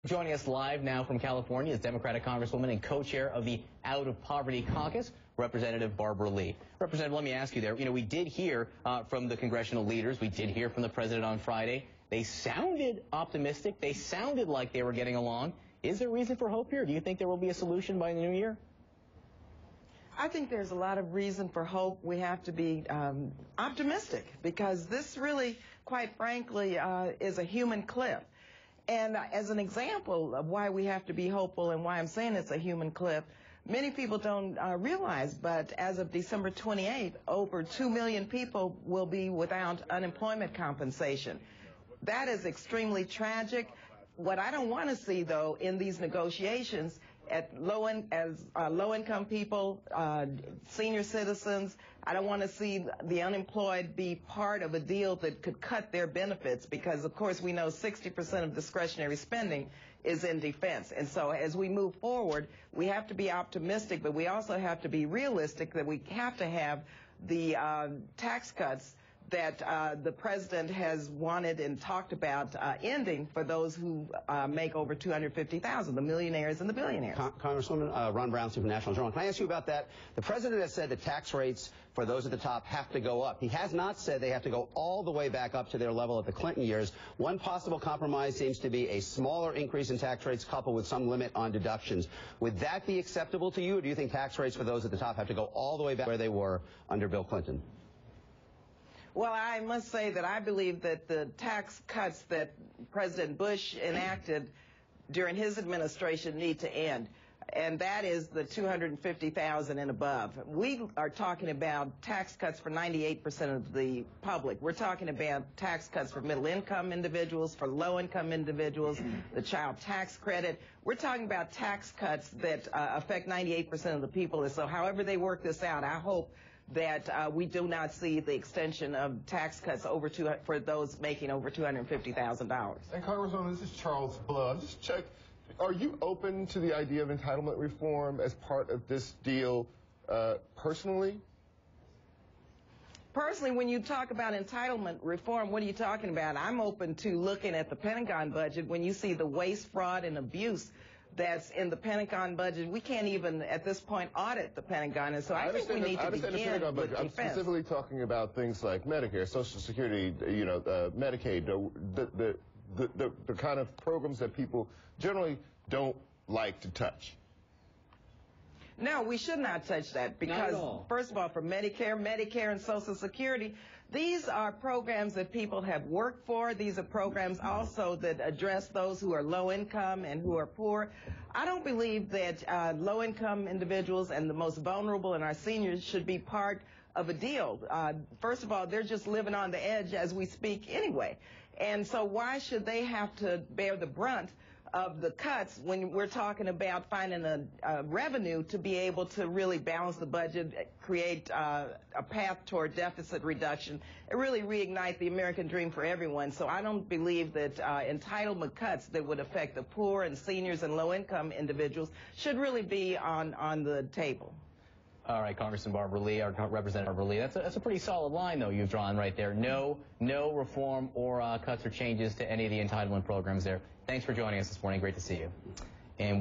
Joining us live now from California is Democratic Congresswoman and co-chair of the Out of Poverty Caucus, Representative Barbara Lee. Representative, let me ask you there. We did hear from the congressional leaders. We did hear from the president on Friday. They sounded optimistic. They sounded like they were getting along. Is there reason for hope here? Do you think there will be a solution by the new year? I think there's a lot of reason for hope. We have to be optimistic because this really, quite frankly, is a human clip. And as an example of why we have to be hopeful and why I'm saying it's a human clip, many people don't realize, but as of December 28th, over 2 million people will be without unemployment compensation. That is extremely tragic. What I don't want to see, though, in these negotiations, low-income people, senior citizens, I don't want to see the unemployed be part of a deal that could cut their benefits because, of course, we know 60% of discretionary spending is in defense. And so as we move forward, we have to be optimistic, but we also have to be realistic that we have to have the tax cuts that the president has wanted and talked about ending for those who make over $250,000, the millionaires and the billionaires. Congresswoman Ron Brown, from National Journal. Can I ask you about that? The president has said that tax rates for those at the top have to go up. He has not said they have to go all the way back up to their level at the Clinton years. One possible compromise seems to be a smaller increase in tax rates coupled with some limit on deductions. Would that be acceptable to you, or do you think tax rates for those at the top have to go all the way back where they were under Bill Clinton? Well, I must say that I believe that the tax cuts that President Bush enacted during his administration need to end, and that is the $250,000 and above. We are talking about tax cuts for 98% of the public. We're talking about tax cuts for middle-income individuals, for low-income individuals, the child tax credit. We're talking about tax cuts that affect 98% of the people, and so however they work this out, I hope that we do not see the extension of tax cuts for those making over $250,000. And Congresswoman, this is Charles Blood. Just check, are you open to the idea of entitlement reform as part of this deal personally? Personally, when you talk about entitlement reform, what are you talking about? I'm open to looking at the Pentagon budget. When you see the waste, fraud, and abuse that's in the Pentagon budget, we can't even at this point audit the Pentagon, and so I think we need to begin with defense. I'm specifically talking about things like Medicare, Social Security, Medicaid, the kind of programs that people generally don't like to touch. No, we should not touch that because, first of all, for Medicare, and Social Security, these are programs that people have worked for. These are programs also that address those who are low income and who are poor. I don't believe that low-income individuals and the most vulnerable and our seniors should be part of a deal. First of all, they're just living on the edge as we speak anyway. And so why should they have to bear the brunt of the cuts when we're talking about finding a revenue to be able to really balance the budget, create a path toward deficit reduction, and really reignite the American dream for everyone. So I don't believe that entitlement cuts that would affect the poor and seniors and low-income individuals should really be on the table. All right, Congresswoman Barbara Lee, our Representative Barbara Lee, that's a pretty solid line, though, you've drawn right there. No reform or cuts or changes to any of the entitlement programs there. Thanks for joining us this morning. Great to see you. And